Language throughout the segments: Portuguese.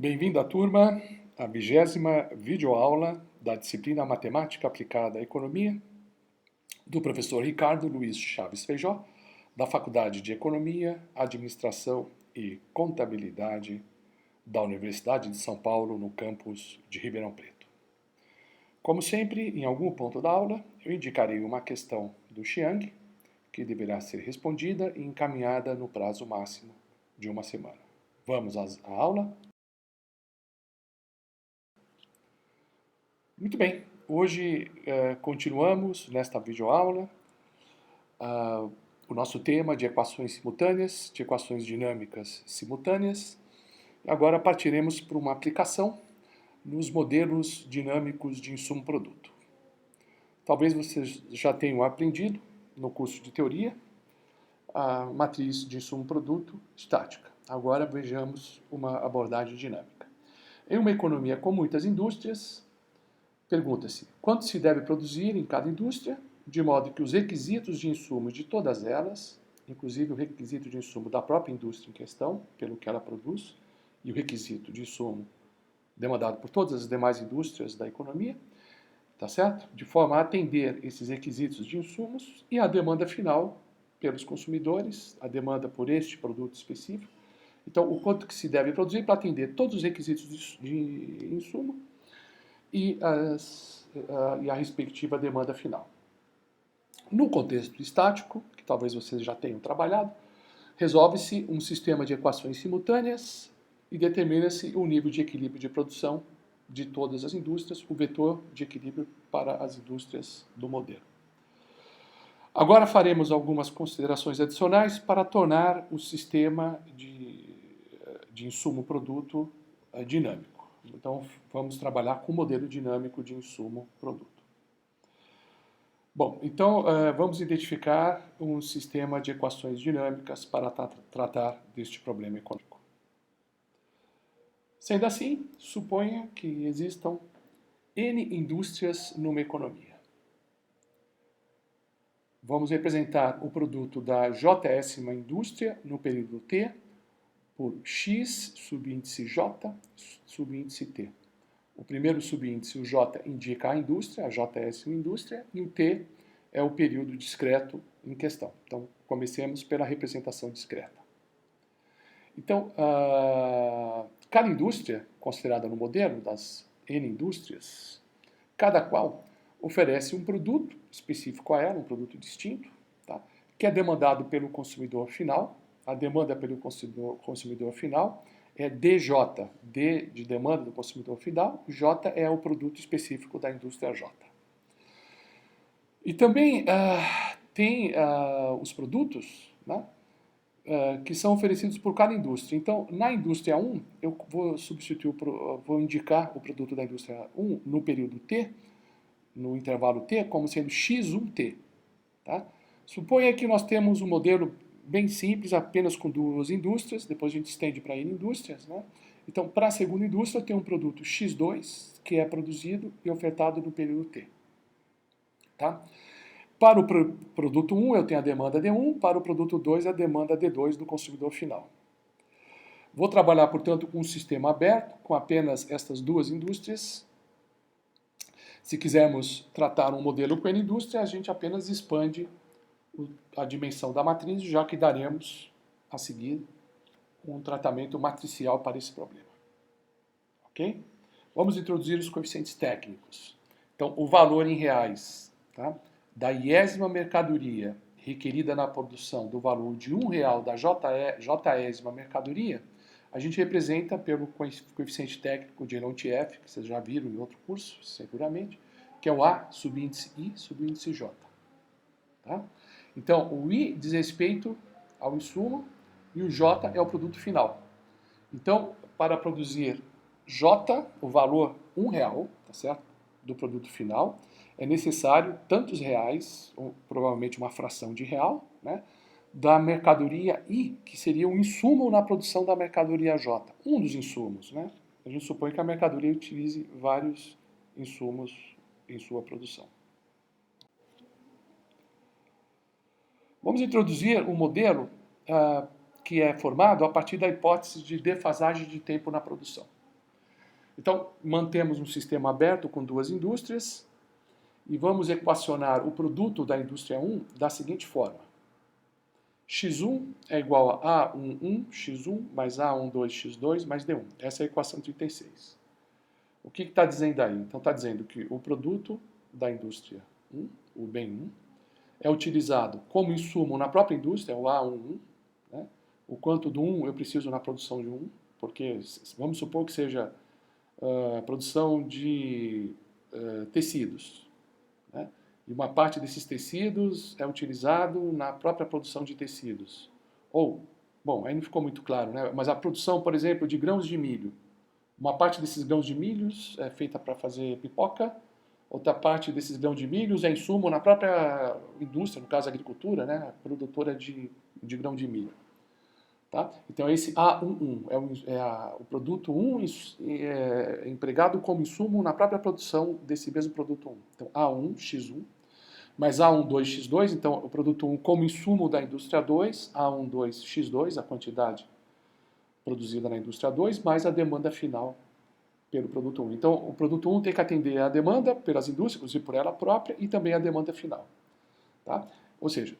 Bem-vindo à turma, a 20ª videoaula da disciplina Matemática Aplicada à Economia, do professor Ricardo Luiz Chaves Feijó, da Faculdade de Economia, Administração e Contabilidade da Universidade de São Paulo, no campus de Ribeirão Preto. Como sempre, em algum ponto da aula, eu indicarei uma questão do Chiang, que deverá ser respondida e encaminhada no prazo máximo de uma semana. Vamos à aula? Muito bem, hoje continuamos nesta videoaula o nosso tema de equações simultâneas, de equações dinâmicas simultâneas. Agora partiremos para uma aplicação nos modelos dinâmicos de insumo-produto. Talvez vocês já tenham aprendido no curso de teoria a matriz de insumo-produto estática. Agora vejamos uma abordagem dinâmica. Em uma economia com muitas indústrias, pergunta-se quanto se deve produzir em cada indústria, de modo que os requisitos de insumo de todas elas, inclusive o requisito de insumo da própria indústria em questão, pelo que ela produz, e o requisito de insumo demandado por todas as demais indústrias da economia, tá certo? De forma a atender esses requisitos de insumos e a demanda final pelos consumidores, a demanda por este produto específico. Então, o quanto que se deve produzir para atender todos os requisitos de insumo e a respectiva demanda final. No contexto estático, que talvez vocês já tenham trabalhado, resolve-se um sistema de equações simultâneas e determina-se o nível de equilíbrio de produção de todas as indústrias, o vetor de equilíbrio para as indústrias do modelo. Agora faremos algumas considerações adicionais para tornar o sistema de insumo-produto dinâmico. Então, vamos trabalhar com o modelo dinâmico de insumo-produto. Bom, então vamos identificar um sistema de equações dinâmicas para tratar deste problema econômico. Sendo assim, suponha que existam N indústrias numa economia. Vamos representar o produto da Jésima indústria no período T por X subíndice J subíndice T. O primeiro subíndice, o J, indica a indústria, a Jésima indústria, e o T é o período discreto em questão. Então, comecemos pela representação discreta. Então, cada indústria, considerada no modelo das N indústrias, cada qual oferece um produto específico a ela, um produto distinto, tá? Que é demandado pelo consumidor final. A demanda pelo consumidor final é DJ, D de demanda do consumidor final, J é o produto específico da indústria J. E também tem os produtos, né, que são oferecidos por cada indústria. Então, na indústria 1, eu vou indicar o produto da indústria 1 no período T, no intervalo T, como sendo X1T. Tá? Suponha que nós temos um modelo bem simples, apenas com duas indústrias, depois a gente estende para N indústrias. Né? Então, para a segunda indústria, eu tenho um produto X2, que é produzido e ofertado no período T. Tá? Para o produto 1, eu tenho a demanda D1, para o produto 2, a demanda D2 do consumidor final. Vou trabalhar, portanto, com um sistema aberto, com apenas estas duas indústrias. Se quisermos tratar um modelo com N indústria, a gente apenas expande a dimensão da matriz, já que daremos a seguir um tratamento matricial para esse problema. Ok? Vamos introduzir os coeficientes técnicos. Então, o valor em reais, tá, da iésima mercadoria requerida na produção do valor de R$1 da Jésima mercadoria, a gente representa pelo coeficiente técnico de Leontief, que vocês já viram em outro curso, seguramente, que é o A subíndice I subíndice J. Tá? Então, o I diz respeito ao insumo e o J é o produto final. Então, para produzir J, o valor R$1, tá certo? Do produto final, é necessário tantos reais, ou provavelmente uma fração de real, né, da mercadoria I, que seria o insumo na produção da mercadoria J. Um dos insumos. Né? A gente supõe que a mercadoria utilize vários insumos em sua produção. Vamos introduzir um modelo que é formado a partir da hipótese de defasagem de tempo na produção. Então, mantemos um sistema aberto com duas indústrias e vamos equacionar o produto da indústria 1 da seguinte forma. X1 é igual a A11 X1 mais A12 X2 mais D1. Essa é a equação 36. O que está dizendo aí? Então está dizendo que o produto da indústria 1, o bem 1, é utilizado como insumo na própria indústria, o A11, né? O quanto do 1 eu preciso na produção de 1, porque vamos supor que seja produção de tecidos, né? E uma parte desses tecidos é utilizado na própria produção de tecidos. Ou, bom, aí não ficou muito claro, né? Mas a produção, por exemplo, de grãos de milho. Uma parte desses grãos de milhos é feita para fazer pipoca, outra parte desses grãos de milhos é insumo na própria indústria, no caso a agricultura, né? Produtora de grão de milho. Tá? Então esse A11 é o produto 1 empregado como insumo na própria produção desse mesmo produto 1. Então A1, X1, mais A12, X2, então o produto 1 como insumo da indústria 2, A12, X2, a quantidade produzida na indústria 2, mais a demanda final pelo produto 1. Então o produto 1 tem que atender a demanda pelas indústrias, inclusive por ela própria, e também a demanda final. Tá? Ou seja,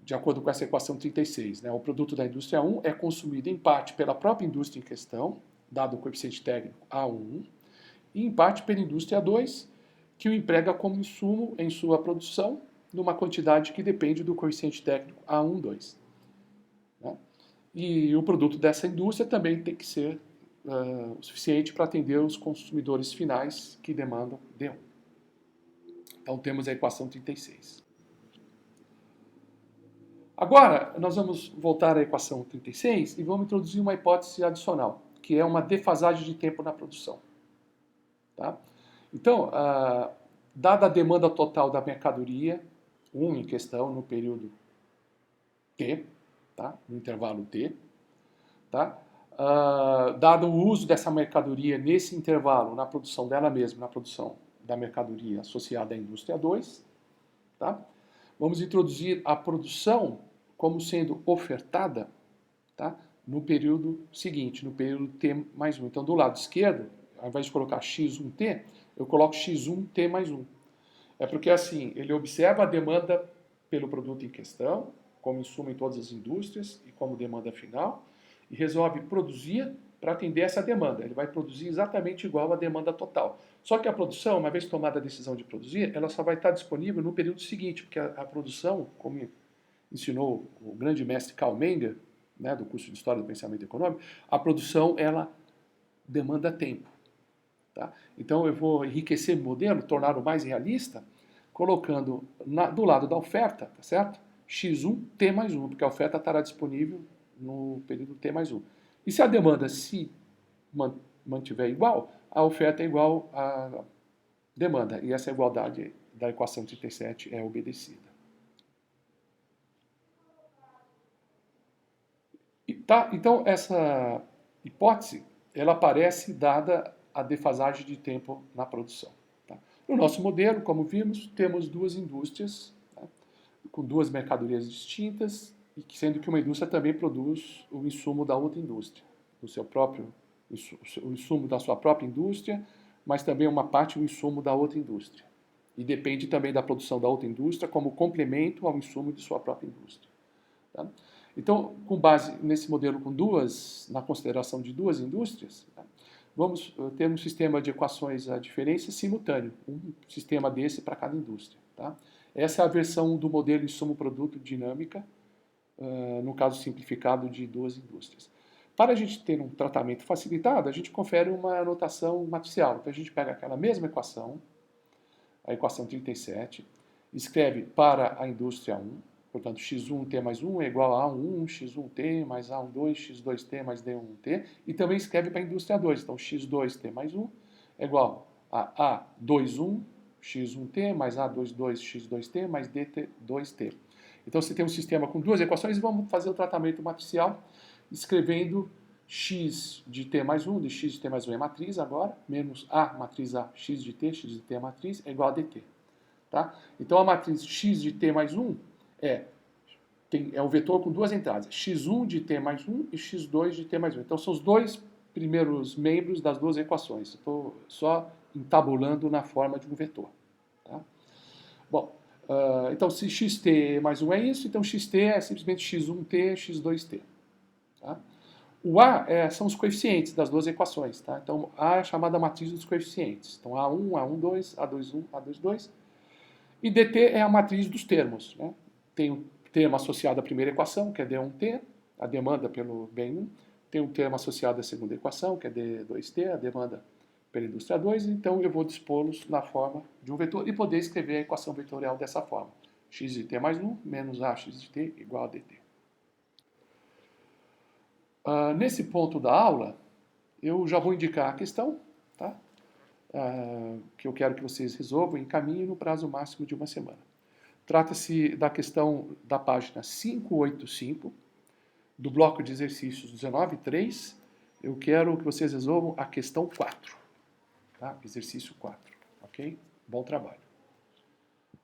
de acordo com essa equação 36, né, o produto da indústria 1 é consumido em parte pela própria indústria em questão, dado o coeficiente técnico A11, e em parte pela indústria 2, que o emprega como insumo em sua produção, numa quantidade que depende do coeficiente técnico A12. Né? E o produto dessa indústria também tem que ser o suficiente para atender os consumidores finais que demandam D1. Então temos a equação 36. Agora, nós vamos voltar à equação 36 e vamos introduzir uma hipótese adicional, que é uma defasagem de tempo na produção. Tá? Então, dada a demanda total da mercadoria, 1 em questão, no período T, tá? No intervalo T, tá? Dado o uso dessa mercadoria nesse intervalo, na produção dela mesma, na produção da mercadoria associada à indústria 2, tá? Vamos introduzir a produção como sendo ofertada, tá, no período seguinte, no período T mais 1. Então, do lado esquerdo, ao invés de colocar X1T, eu coloco X1T mais 1. É porque, assim, ele observa a demanda pelo produto em questão, como insumo em todas as indústrias e como demanda final, e resolve produzir para atender essa demanda. Ele vai produzir exatamente igual à demanda total. Só que a produção, uma vez tomada a decisão de produzir, ela só vai estar disponível no período seguinte, porque a produção, como ensinou o grande mestre Karl Menger, né, do curso de História do Pensamento Econômico, a produção, ela demanda tempo. Tá? Então eu vou enriquecer o modelo, torná-lo mais realista, colocando do lado da oferta, tá certo? X1, T mais 1, porque a oferta estará disponível no período T mais 1. E se a demanda se mantiver igual, a oferta é igual à demanda. E essa igualdade da equação 37 é obedecida. Tá? Então, essa hipótese, ela aparece dada a defasagem de tempo na produção. Tá? No nosso modelo, como vimos, temos duas indústrias, tá, com duas mercadorias distintas, e sendo que uma indústria também produz o insumo da outra indústria, o insumo da sua própria indústria, mas também uma parte do insumo da outra indústria. E depende também da produção da outra indústria como complemento ao insumo de sua própria indústria. Tá? Então, com base nesse modelo na consideração de duas indústrias, tá, vamos ter um sistema de equações a diferença simultâneo, um sistema desse para cada indústria. Tá? Essa é a versão do modelo insumo-produto dinâmica, no caso simplificado de duas indústrias. Para a gente ter um tratamento facilitado, a gente confere uma notação matricial. Então, a gente pega aquela mesma equação, a equação 37, escreve para a indústria 1, portanto, x1t mais 1 é igual a A11, x1t mais A12, x2t mais D1t, e também escreve para a indústria 2, então x2t mais 1 é igual a A21, x1t mais A22, x2t mais dt2t. Então, você tem um sistema com duas equações e vamos fazer o tratamento matricial, escrevendo x de t mais 1, de x de t mais 1 é matriz agora, menos a matriz A, x de t é matriz, é igual a dt. Tá? Então, a matriz x de t mais 1 é um vetor com duas entradas, x1 de t mais 1 e x2 de t mais 1. Então, são os dois primeiros membros das duas equações. Estou só entabulando na forma de um vetor. Tá? Bom, então se xt mais 1 é isso, então xt é simplesmente x1t, x2t. Tá? O A são os coeficientes das duas equações. Tá? Então A é a chamada matriz dos coeficientes. Então A1, A12, A21, A22. E dt é a matriz dos termos. Né? Tem um termo associado à primeira equação, que é d1t, a demanda pelo bem 1. Tem um termo associado à segunda equação, que é d2t, a demanda pela indústria 2. Então eu vou dispô-los na forma de um vetor e poder escrever a equação vetorial dessa forma. X de t mais 1 menos ax de t igual a dt. Nesse ponto da aula, eu já vou indicar a questão, tá? Que eu quero que vocês resolvam e encaminhem no prazo máximo de uma semana. Trata-se da questão da página 585, do bloco de exercícios 19.3. Eu quero que vocês resolvam a questão 4. Tá? Exercício 4. Ok? Bom trabalho.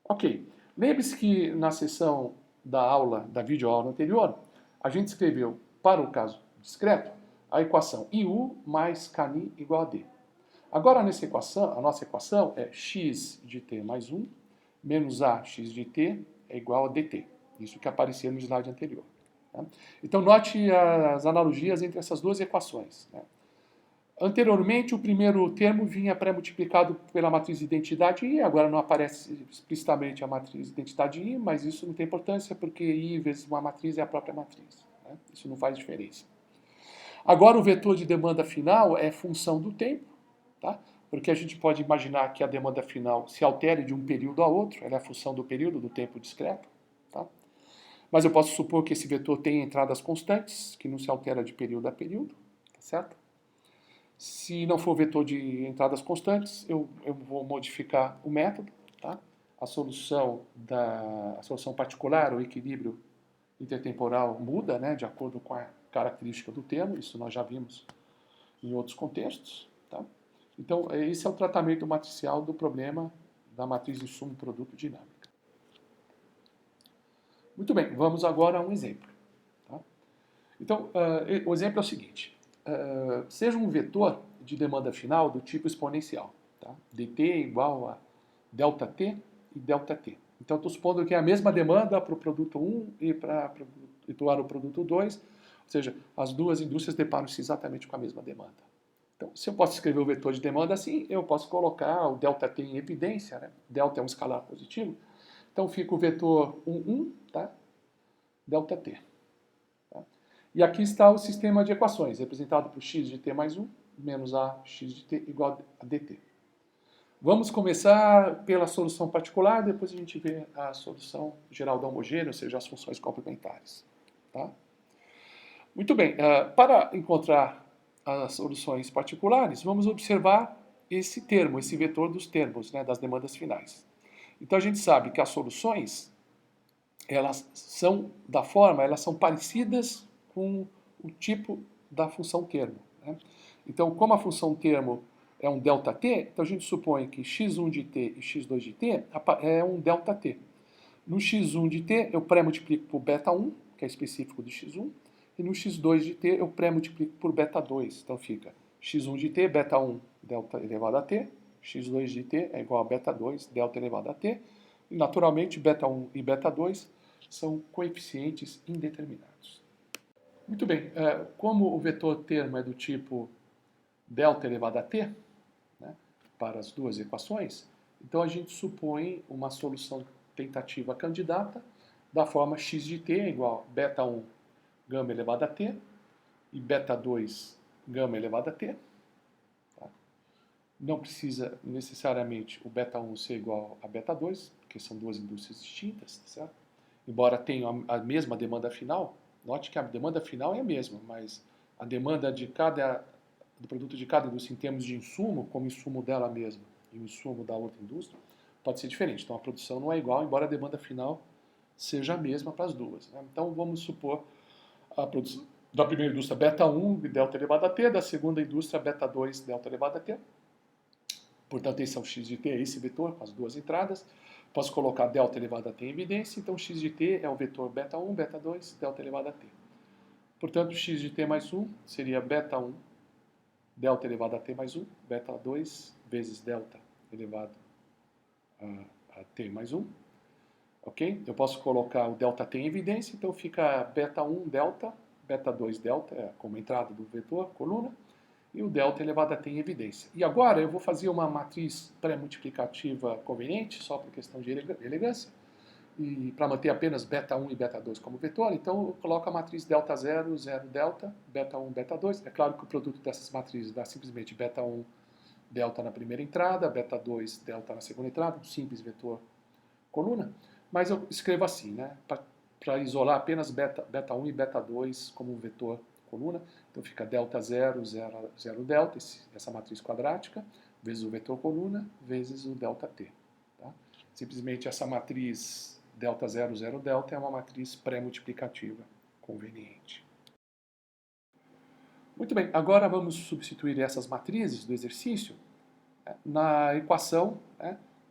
Ok. Lembre-se que na sessão da aula, da videoaula anterior, a gente escreveu, para o caso discreto, a equação IU mais CANI igual a D. Agora, nessa equação, a nossa equação é x de t mais 1 menos ax de t é igual a dt. Isso que aparecia no slide anterior. Tá? Então, note as analogias entre essas duas equações. Né? Anteriormente, o primeiro termo vinha pré-multiplicado pela matriz de identidade I, agora não aparece explicitamente a matriz de identidade I, mas isso não tem importância, porque I vezes uma matriz é a própria matriz. Né? Isso não faz diferença. Agora, o vetor de demanda final é função do tempo, tá? Porque a gente pode imaginar que a demanda final se altere de um período a outro, ela é a função do período, do tempo discreto. Tá? Mas eu posso supor que esse vetor tenha entradas constantes, que não se altera de período a período, tá certo? Se não for vetor de entradas constantes, eu vou modificar o método. Tá? A solução particular, o equilíbrio intertemporal muda, né, de acordo com a característica do termo, isso nós já vimos em outros contextos. Tá? Então, esse é o tratamento matricial do problema da matriz insumo-produto dinâmica. Muito bem, vamos agora a um exemplo. Tá? Então, o exemplo é o seguinte. Seja um vetor de demanda final do tipo exponencial. Tá? dt igual a ΔT e ΔT. Então, estou supondo que é a mesma demanda para o produto 1 e para o produto 2, ou seja, as duas indústrias deparam-se exatamente com a mesma demanda. Então, se eu posso escrever o vetor de demanda assim, eu posso colocar o ΔT em evidência, né? Delta é um escalar positivo, então fica o vetor 1, 1, tá? ΔT. Tá? E aqui está o sistema de equações, representado por x de t mais 1 menos ax de t igual a dt. Vamos começar pela solução particular, depois a gente vê a solução geral da homogênea, ou seja, as funções complementares. Tá? Muito bem, para encontrar as soluções particulares, vamos observar esse termo, esse vetor dos termos, né, das demandas finais. Então a gente sabe que as soluções, elas são da forma, elas são parecidas com o tipo da função termo. Né? Então, como a função termo é um ΔT, então a gente supõe que x1 de t e x2 de t é um ΔT. No x1 de t eu pré-multiplico por beta1, que é específico do x1, e no x2 de t eu pré-multiplico por beta2. Então fica x1 de t, beta1, delta elevado a t, x2 de t é igual a beta2, delta elevado a t, e naturalmente beta1 e beta2 são coeficientes indeterminados. Muito bem, como o vetor termo é do tipo delta elevado a t, né, para as duas equações, então a gente supõe uma solução tentativa candidata da forma x de t é igual a beta1 gama elevado a t e beta2 gama elevado a t. Tá? Não precisa necessariamente o beta1 ser igual a beta2, porque são duas indústrias distintas, tá certo? Embora tenham a mesma demanda final, note que a demanda final é a mesma, mas a demanda do produto de cada indústria em termos de insumo, como insumo dela mesma e o insumo da outra indústria, pode ser diferente. Então a produção não é igual, embora a demanda final seja a mesma para as duas. Né? Então vamos supor a produção da primeira indústria beta1, delta elevado a t, da segunda indústria beta2, delta elevado a t. Portanto, esse é o x de t, esse vetor com as duas entradas. Posso colocar delta elevado a t em evidência, então x de t é o vetor beta1, beta2, delta elevado a t. Portanto, x de t mais 1 seria beta1 delta elevado a t mais 1, beta 2 vezes delta elevado a t mais 1. Ok? Eu posso colocar o delta t em evidência, então fica beta 1 delta, beta 2 delta, como entrada do vetor, coluna, e o delta elevado a t em evidência. E agora eu vou fazer uma matriz pré-multiplicativa conveniente, só por questão de elegância, e para manter apenas beta 1 e beta 2 como vetor, então eu coloco a matriz delta 0, 0 delta, beta 1, beta 2. É claro que o produto dessas matrizes dá simplesmente beta 1 delta na primeira entrada, beta 2 delta na segunda entrada, um simples vetor coluna, mas eu escrevo assim, né, para isolar apenas beta 1 e beta 2 como vetor coluna. Então fica delta 0, 0, 0 delta, essa matriz quadrática, vezes o vetor coluna, vezes o delta t. Tá? Simplesmente essa matriz delta 0, 0 delta é uma matriz pré-multiplicativa conveniente. Muito bem, agora vamos substituir essas matrizes do exercício na equação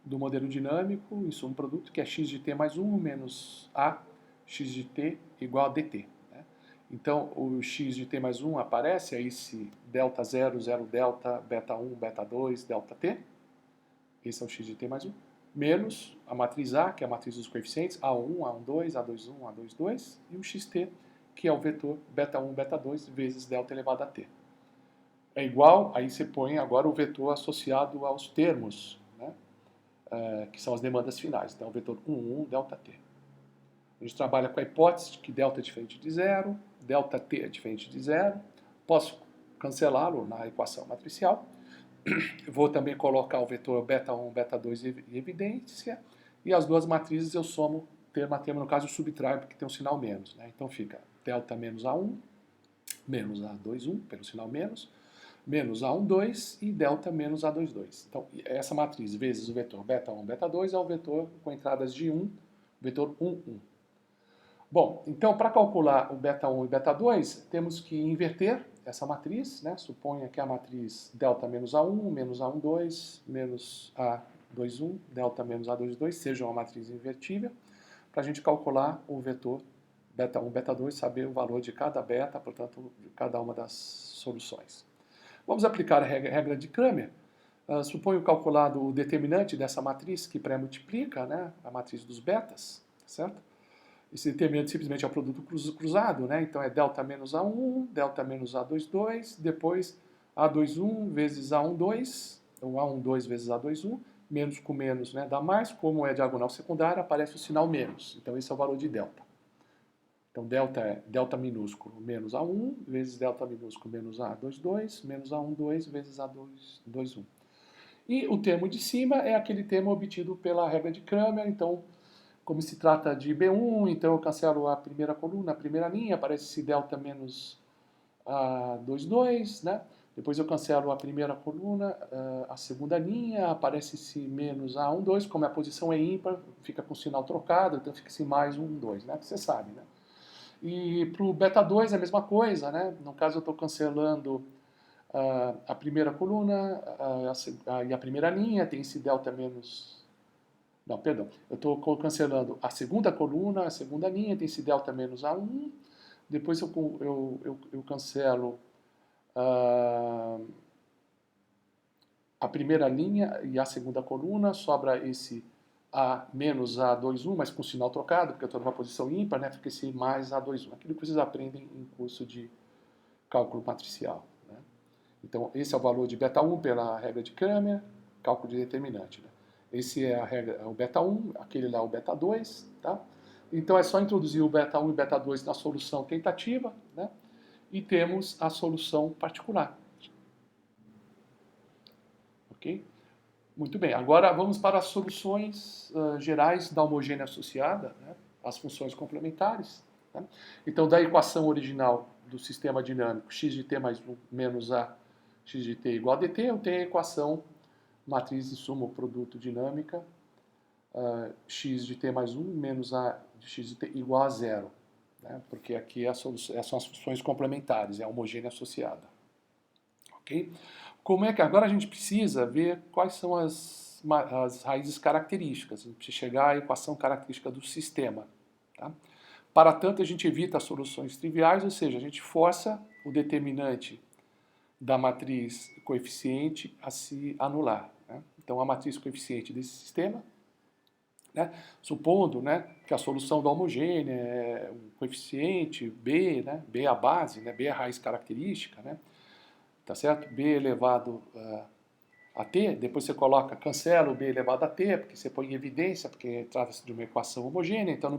do modelo dinâmico em suma produto, que é x de t mais 1 menos a x de t igual a dt. Então, o x de t mais 1 aparece, é esse delta 0, 0 delta, beta 1, beta 2, delta t. Esse é o x de t mais 1. Menos a matriz A, que é a matriz dos coeficientes, A1, A12, A21, A22, e o xt, que é o vetor beta 1, beta 2, vezes delta elevado a t. É igual, aí você põe agora o vetor associado aos termos, né, que são as demandas finais. Então, o vetor 1, 1, delta t. A gente trabalha com a hipótese de que delta é diferente de zero, delta t é diferente de zero. Posso cancelá-lo na equação matricial. Vou também colocar o vetor beta 1, beta 2 em evidência. E as duas matrizes eu somo termo a termo, no caso eu subtraio porque tem um sinal menos. Né? Então fica delta menos A1, menos A21, pelo sinal menos A1, 2 e delta menos A2, 2. Então, essa matriz vezes o vetor beta 1, beta 2 é o vetor com entradas de 1, vetor 1, 1. Bom, então para calcular o beta 1 e beta 2, temos que inverter essa matriz, né? Suponha que a matriz delta menos A1, menos A1, 2, menos A2, 1, delta menos A2, 2, seja uma matriz invertível, para a gente calcular o vetor beta 1, beta 2, saber o valor de cada beta, portanto, de cada uma das soluções. Vamos aplicar a regra de Cramer. Suponho calculado o determinante dessa matriz que pré-multiplica, né, a matriz dos betas, certo? Esse determinante simplesmente é o produto cruzado, né? Então é delta menos A1, delta menos A2, 2, depois A2, 1 vezes A1, 2, ou A1, 2 vezes A2, 1, menos com menos, né, dá mais, como é diagonal secundária, aparece o sinal menos. Então esse é o valor de delta. Então, delta é delta minúsculo menos A1 vezes delta minúsculo menos A2, 2, menos A1, 2 vezes A2, 2, 1. E o termo de cima é aquele termo obtido pela regra de Cramer. Então, como se trata de B1, então eu cancelo a primeira coluna, a primeira linha, aparece esse delta menos A2, 2, né? Depois eu cancelo a primeira coluna, a segunda linha, aparece esse menos A1, 2, como a posição é ímpar, fica com o sinal trocado, então fica esse mais 1, 2, né? Que você sabe, né? E para o beta 2 é a mesma coisa, né? No caso eu estou cancelando a primeira coluna e a primeira linha, tem esse delta menos... Não, perdão. Eu estou cancelando a segunda coluna, a segunda linha, tem esse delta menos A1. Depois eu cancelo a primeira linha e a segunda coluna, sobra esse A menos A2, 1, mas com sinal trocado, porque eu estou numa posição ímpar, né? Fica esse mais A2, 1. Aquilo que vocês aprendem em curso de cálculo matricial. Né? Então, esse é o valor de beta 1 pela regra de Cramer, cálculo de determinante. Né? Esse é a regra, o beta 1, aquele lá é o beta 2. Tá? Então, é só introduzir o beta 1 e beta 2 na solução tentativa, né? E temos a solução particular. Ok? Muito bem, agora vamos para as soluções gerais da homogênea associada, né? As funções complementares. Tá? Então, da equação original do sistema dinâmico x de t mais 1 menos a x de t igual a dt, eu tenho a equação matriz de suma ou produto dinâmica x de t mais 1 menos a de x de t igual a zero. Né? Porque aqui são as funções complementares, é a homogênea associada. Ok? Como é que agora a gente precisa ver quais são as raízes características? A gente precisa chegar à equação característica do sistema. Tá? Para tanto, a gente evita as soluções triviais, ou seja, a gente força o determinante da matriz coeficiente a se anular, né? Então, a matriz coeficiente desse sistema, né, supondo, né, que a solução da homogênea é um coeficiente B, né, B é a base, né, B é a raiz característica, né, tá certo? B elevado a t, depois você cancela o b elevado a t, porque você põe em evidência, porque trata-se de uma equação homogênea, então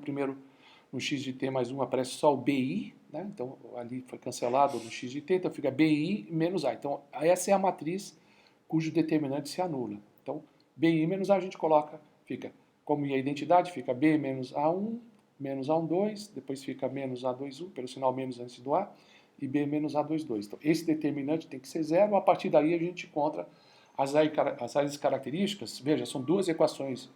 no x de t mais 1 aparece só o bi, né? Então ali foi cancelado no x de t, então fica bi menos a. Então essa é a matriz cujo determinante se anula. Então bi menos a a gente fica, como a identidade, fica b menos a1, menos a12, depois fica menos a21, pelo sinal menos antes do a, e b menos a22. Então esse determinante tem que ser zero, a partir daí a gente encontra as raízes características. Veja, são duas equações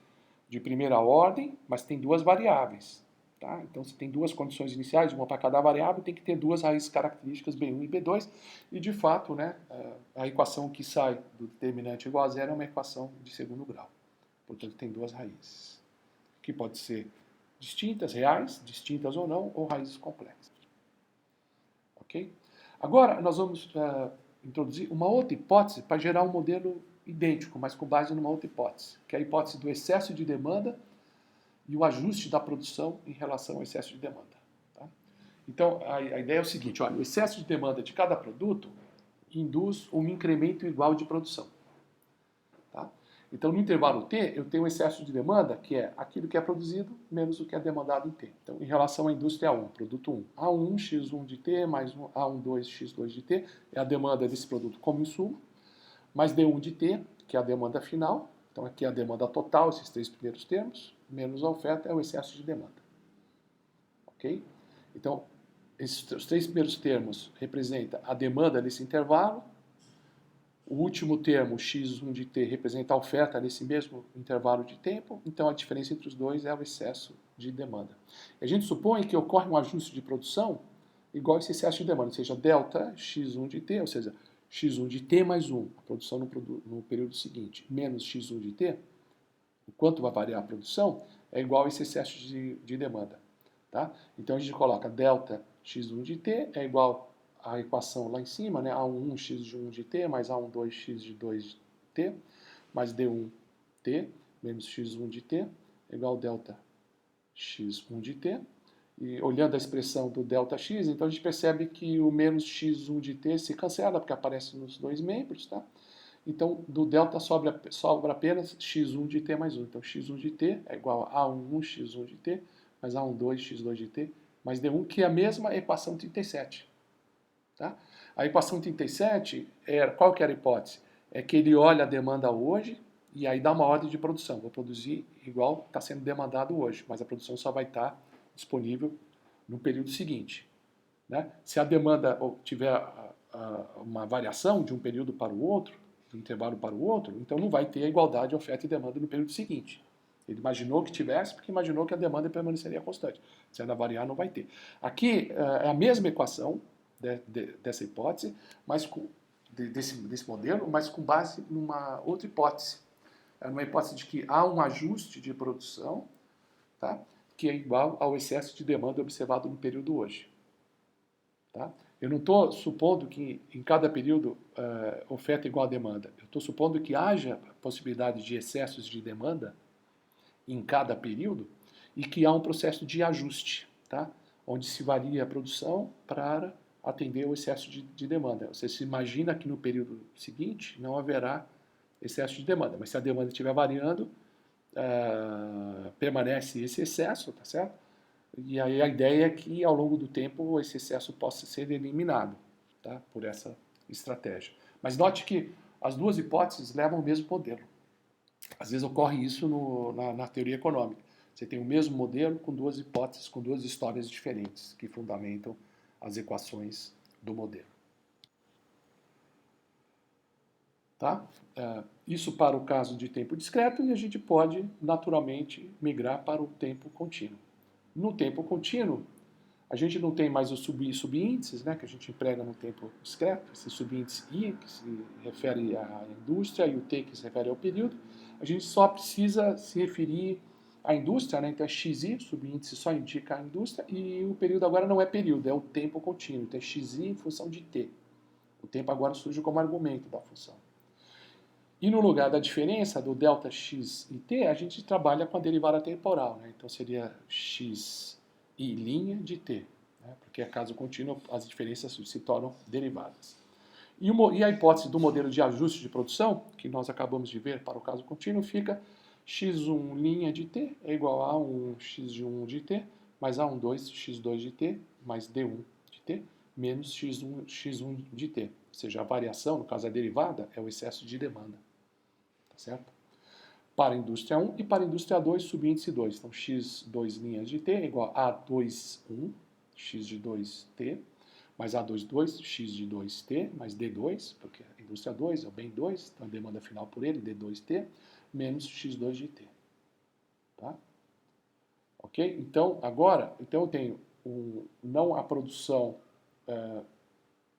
de primeira ordem, mas tem duas variáveis. Tá? Então, se tem duas condições iniciais, uma para cada variável, tem que ter duas raízes características, B1 e B2, e de fato, né, a equação que sai do determinante igual a zero é uma equação de segundo grau. Portanto, tem duas raízes, que podem ser distintas, reais, distintas ou não, ou raízes complexas. Ok? Agora, nós vamos introduzir uma outra hipótese para gerar um modelo idêntico, mas com base numa outra hipótese, que é a hipótese do excesso de demanda e o ajuste da produção em relação ao excesso de demanda. Tá? Então, a ideia é o seguinte, olha, o excesso de demanda de cada produto induz um incremento igual de produção. Tá? Então, no intervalo T, eu tenho um excesso de demanda, que é aquilo que é produzido menos o que é demandado em T. Então, em relação à indústria A1, produto 1, A1, X1 de T, mais A12, X2 de T, é a demanda desse produto como insumo, mais D1 de T, que é a demanda final, então aqui é a demanda total, esses três primeiros termos, menos a oferta é o excesso de demanda. Ok? Então, os três primeiros termos representam a demanda nesse intervalo, o último termo, x1 de t, representa a oferta nesse mesmo intervalo de tempo, então a diferença entre os dois é o excesso de demanda. A gente supõe que ocorre um ajuste de produção igual a esse excesso de demanda, ou seja, delta x1 de t, ou seja, x1 de t mais 1, a produção no período seguinte, menos x1 de t, o quanto vai variar a produção, é igual a esse excesso de demanda. Tá? Então a gente coloca delta x1 de t é igual a equação lá em cima, né? A1 x de 1 de t mais A12 x de 2 de t mais D1t menos x1 de t é igual a delta x1 de t. E olhando a expressão do delta x, então a gente percebe que o menos x1 de t se cancela, porque aparece nos dois membros, tá? Então, do delta sobra apenas x1 de t mais 1. Então, x1 de t é igual a A11 x1 de t mais A12 x2 de t mais D1, que é a mesma equação 37. Tá? A equação 37, qual que era a hipótese? É que ele olha a demanda hoje e aí dá uma ordem de produção. Vou produzir igual está sendo demandado hoje, mas a produção só vai estar disponível no período seguinte. Né? Se a demanda tiver uma variação de um período para o outro, de um intervalo para o outro, então não vai ter a igualdade de oferta e demanda no período seguinte. Ele imaginou que tivesse, porque imaginou que a demanda permaneceria constante. Se ela variar, não vai ter. Aqui é a mesma equação dessa hipótese, mas desse modelo, mas com base numa outra hipótese. É uma hipótese de que há um ajuste de produção, tá? Que é igual ao excesso de demanda observado no período hoje. Tá? Eu não estou supondo que em cada período oferta igual a demanda. Eu estou supondo que haja possibilidade de excessos de demanda em cada período e que há um processo de ajuste, tá? Onde se varia a produção para atender o excesso de demanda. Você se imagina que no período seguinte não haverá excesso de demanda, mas se a demanda estiver variando, permanece esse excesso, tá certo? E aí a ideia é que ao longo do tempo esse excesso possa ser eliminado, tá? Por essa estratégia. Mas note que as duas hipóteses levam ao mesmo modelo. Às vezes ocorre isso na teoria econômica. Você tem o mesmo modelo com duas hipóteses, com duas histórias diferentes que fundamentam as equações do modelo. Tá? Isso para o caso de tempo discreto, e a gente pode naturalmente migrar para o tempo contínuo. No tempo contínuo, a gente não tem mais os subíndices, né, que a gente emprega no tempo discreto, esse subíndice I, que se refere à indústria, e o T, que se refere ao período. A gente só precisa se referir à indústria, né, então é XI, subíndice só indica a indústria, e o período agora não é período, é o tempo contínuo, então é XI em função de T. O tempo agora surge como argumento da função. E no lugar da diferença do delta x e t, a gente trabalha com a derivada temporal. Né? Então seria x i' de t, né? Porque a caso contínuo as diferenças se tornam derivadas. E a hipótese do modelo de ajuste de produção, que nós acabamos de ver para o caso contínuo, fica x1' de t é igual a 1 x de 1 de t, mais A12 x2 de t, mais D1 de t, menos x1 de t. Ou seja, a variação, no caso a derivada, é o excesso de demanda. Tá certo? Para a indústria 1 e para a indústria 2, subíndice 2. Então, x2' de t é igual a A21 x de 2t, mais A22 x de 2t, mais D2, porque a indústria 2 é o bem 2, então a demanda final por ele, D2t, menos x2 de t. Tá? Ok? Então, agora, eu tenho não a produção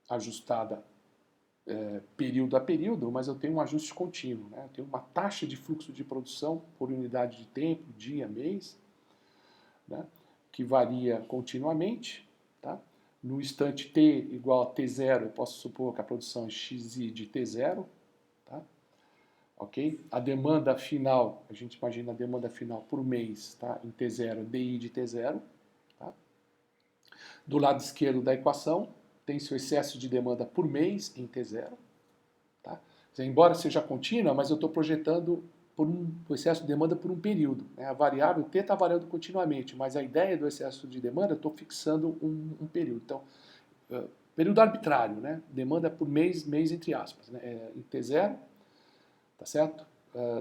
ajustada período a período, mas eu tenho um ajuste contínuo. Né? Eu tenho uma taxa de fluxo de produção por unidade de tempo, dia, mês, né? Que varia continuamente. Tá? No instante t igual a t0, eu posso supor que a produção é xi de t0. Tá? Ok? A demanda final, a gente imagina a demanda final por mês, tá? Em t0, di de t0. Tá? Do lado esquerdo da equação, tem seu excesso de demanda por mês em t0. Tá? Embora seja contínua, mas eu estou projetando o excesso de demanda por um período. Né? A variável t está variando continuamente, mas a ideia do excesso de demanda, eu estou fixando um período. Então, período arbitrário, né? Demanda por mês entre aspas, né? Em t0, tá certo?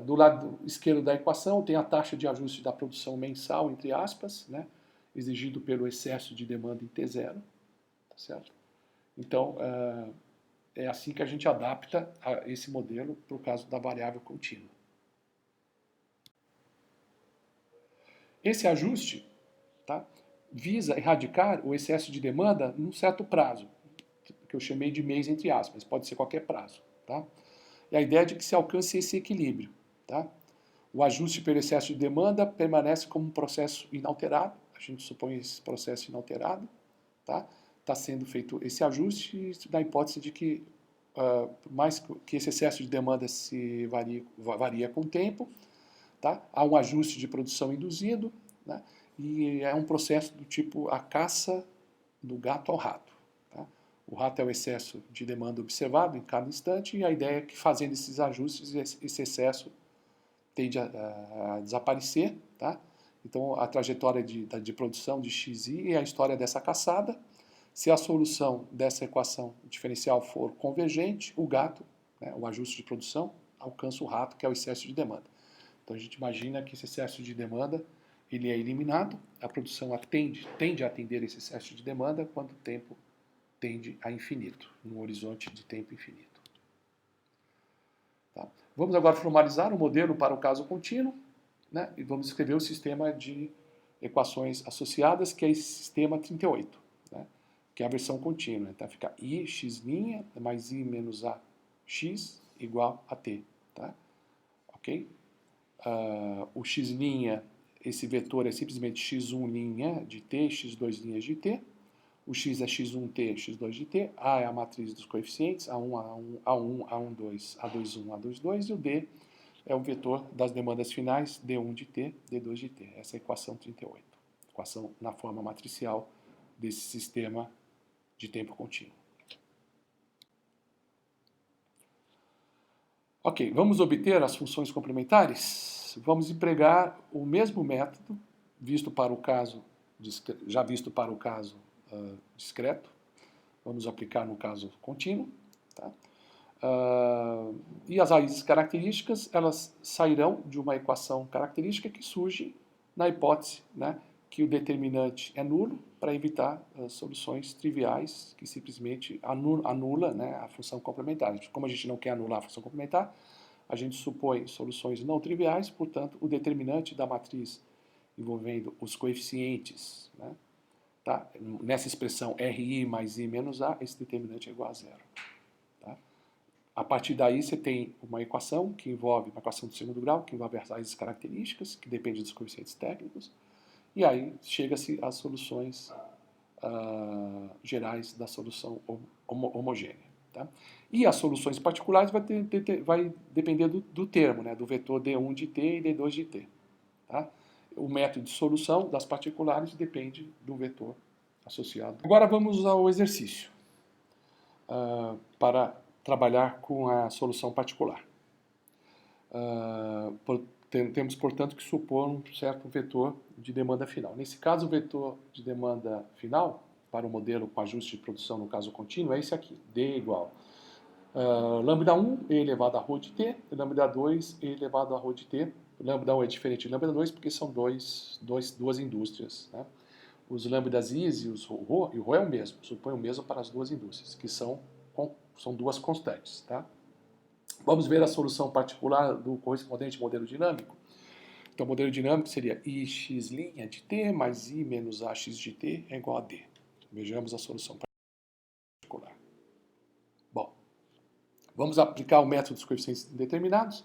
Do lado esquerdo da equação tem a taxa de ajuste da produção mensal, entre aspas, né? Exigido pelo excesso de demanda em t0, tá certo? Então, é assim que a gente adapta esse modelo para o caso da variável contínua. Esse ajuste, tá, visa erradicar o excesso de demanda num certo prazo, que eu chamei de mês entre aspas, pode ser qualquer prazo. Tá? E a ideia é de que se alcance esse equilíbrio. Tá? O ajuste pelo excesso de demanda permanece como um processo inalterado, a gente supõe esse processo inalterado, tá? Está sendo feito esse ajuste na hipótese de que, por mais que esse excesso de demanda se varia com o tempo, tá? Há um ajuste de produção induzido, né? E é um processo do tipo a caça do gato ao rato. Tá? O rato é o excesso de demanda observado em cada instante e a ideia é que fazendo esses ajustes, esse excesso tende a desaparecer. Tá? Então a trajetória de produção de xi é a história dessa caçada. Se a solução dessa equação diferencial for convergente, o gato, né, o ajuste de produção, alcança o rato, que é o excesso de demanda. Então a gente imagina que esse excesso de demanda ele é eliminado, a produção tende a atender esse excesso de demanda quando o tempo tende a infinito, num horizonte de tempo infinito. Tá? Vamos agora formalizar o modelo para o caso contínuo, né? E vamos escrever o sistema de equações associadas, que é esse sistema 38, né? Que é a versão contínua. Então fica i x' mais i menos a x igual a t. Tá? Ok? O x', esse vetor é simplesmente x1' de t, x2' de t. O x é x1t, x2 de t. A é a matriz dos coeficientes, A1, A1, A1, A12, A21, A22. E o D é o vetor das demandas finais, D1 de t, D2 de t. Essa é a equação 38. Equação na forma matricial desse sistema de tempo contínuo. Ok, vamos obter as funções complementares? Vamos empregar o mesmo método já visto para o caso discreto. Vamos aplicar no caso contínuo. Tá? E as raízes características, elas sairão de uma equação característica que surge na hipótese, né, que o determinante é nulo, para evitar soluções triviais que simplesmente anula, né, a função complementar. Como a gente não quer anular a função complementar, a gente supõe soluções não triviais, portanto, o determinante da matriz envolvendo os coeficientes, né, tá? Nessa expressão RI mais I menos A, esse determinante é igual a zero. Tá? A partir daí você tem uma equação que envolve, uma equação de segundo grau, que envolve as raízes características, que depende dos coeficientes técnicos, e aí chega-se às soluções gerais da solução homogênea. Tá? E as soluções particulares vai depender do termo, né? Do vetor D1 de t e D2 de t. Tá? O método de solução das particulares depende do vetor associado. Agora vamos ao exercício para trabalhar com a solução particular. Temos, portanto, que supor um certo vetor de demanda final. Nesse caso, o vetor de demanda final para o modelo com ajuste de produção no caso contínuo é esse aqui, D igual lambda 1 e elevado a ρ de t, lambda 2 e elevado a ρ de t. Lambda 1 é diferente de lambda 2 porque são duas indústrias. Né? Os lambdas is e os ρ, e o ρ é o mesmo, supõe o mesmo para as duas indústrias, que são duas constantes. Tá? Vamos ver a solução particular do correspondente modelo dinâmico. Então, o modelo dinâmico seria ix' de t mais i menos ax de t é igual a d. Vejamos a solução particular. Bom, vamos aplicar o método dos coeficientes indeterminados.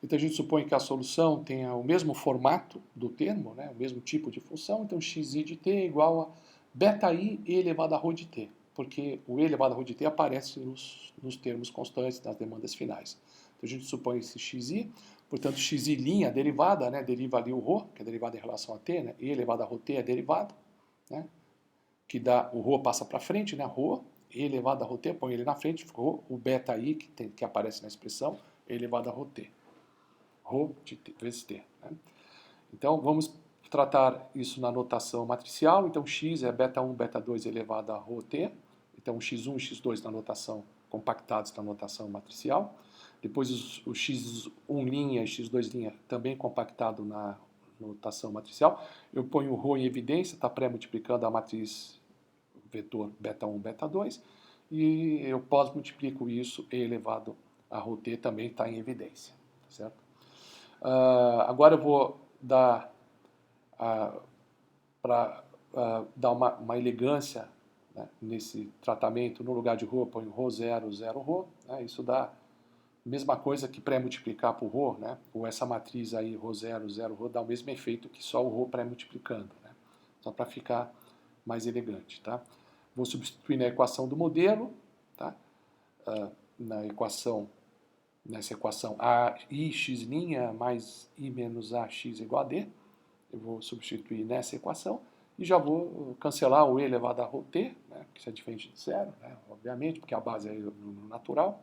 Então, a gente supõe que a solução tenha o mesmo formato do termo, né, o mesmo tipo de função. Então, xi de t é igual a beta-i e elevado a ρ de t, porque o e elevado a ρ de t aparece nos termos constantes, nas demandas finais. Então, a gente supõe esse xi, portanto, xi', a derivada, né, deriva ali o ρ, que é derivada em relação a t, né, e elevado a ρt é derivado, né, que dá, o ρ passa para frente, né, ρ, e elevado a ρt, põe ele na frente, ficou o beta-i, que aparece na expressão, e elevado a ρt. Ρ de t, vezes t. Né? Então, vamos tratar isso na notação matricial. Então, x é beta1, beta2 elevado a ρt. Então, x1 e x2 na notação compactados na notação matricial. Depois, o x1' e x2' também compactado na notação matricial. Eu ponho o ρ em evidência, está pré-multiplicando a matriz vetor beta1, beta2. E eu pós-multiplico isso e elevado a ρt também está em evidência. Certo? Agora eu vou dar, para dar uma elegância, né, nesse tratamento, no lugar de ρ, eu ponho ρ0, 0 ρ. Né, isso dá a mesma coisa que pré-multiplicar por ρ, né, ou essa matriz aí, ρ0, 0 ρ, dá o mesmo efeito que só o ρ pré-multiplicando. Né, só para ficar mais elegante. Tá? Vou substituir na equação do modelo, tá? Nessa equação ix' mais i menos ax igual a d. Eu vou substituir nessa equação e já vou cancelar o e elevado a ρt, né, que isso é diferente de zero, né, obviamente, porque a base é no natural.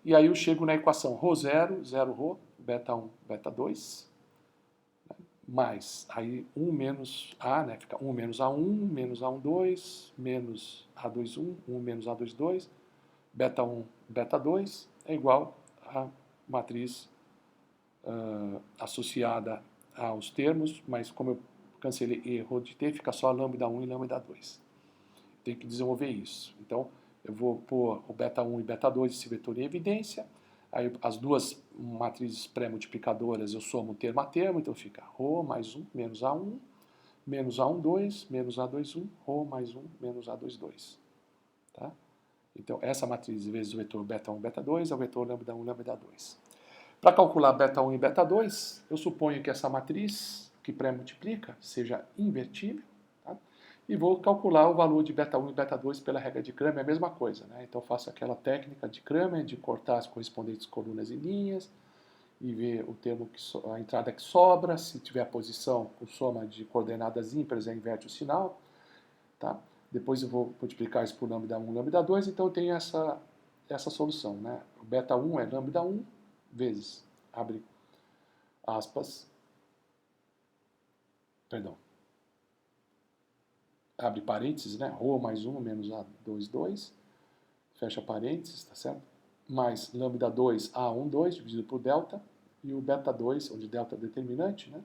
E aí eu chego na equação ρ0, 0 ρ, beta1, beta2, né, mais aí 1 menos a, né, fica 1 menos a1, menos a12, menos a21, 1 menos a22, beta1, beta2, é igual à matriz associada aos termos, mas como eu cancelei e ρ de t, fica só lambda 1 e lambda 2. Tem que desenvolver isso. Então, eu vou pôr o beta 1 e beta 2, esse vetor em evidência. Aí, as duas matrizes pré-multiplicadoras, eu somo termo a termo, então fica ρ mais 1 menos a1, menos a12, menos a21, ρ mais 1 menos a22. Tá? Então, essa matriz vezes o vetor beta 1, beta 2 é o vetor lambda 1, lambda 2. Para calcular beta 1 e beta 2, eu suponho que essa matriz que pré-multiplica seja invertível, tá? E vou calcular o valor de beta 1 e beta 2 pela regra de Cramer, é a mesma coisa. Né? Então, faço aquela técnica de Cramer de cortar as correspondentes colunas e linhas e ver o termo a entrada que sobra. Se tiver a posição com soma de coordenadas ímpares, inverte o sinal. Tá? Depois eu vou multiplicar isso por lambda 1, lambda 2, então eu tenho essa solução. Né? O beta 1 é lambda 1 vezes, abre aspas, perdão, abre parênteses, né? Ρ mais 1 menos A22, fecha parênteses, tá certo? Mais lambda 2 A12 dividido por delta, e o beta 2, onde delta é determinante, né?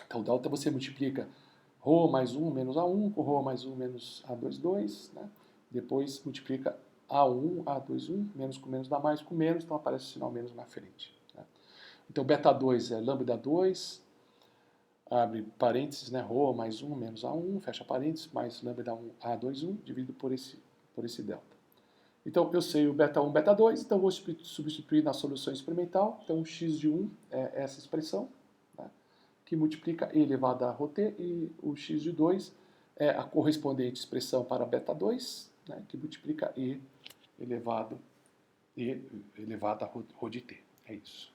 Então, delta você multiplica ρ mais 1 menos A1 com ρ mais 1 menos A22, né? Depois multiplica A1, A21, menos com menos dá mais com menos, então aparece o sinal menos na frente. Né? Então, beta 2 é lambda 2, abre parênteses, né, ρ mais 1 menos A1, fecha parênteses, mais lambda 1 A21, dividido por esse delta. Então, eu sei o beta 1, beta 2, então vou substituir na solução experimental. Então, o x de 1 é essa expressão, né, que multiplica e elevado a ρt, e o x de 2 é a correspondente expressão para beta 2, né, que multiplica e elevado a ρ de t. É isso.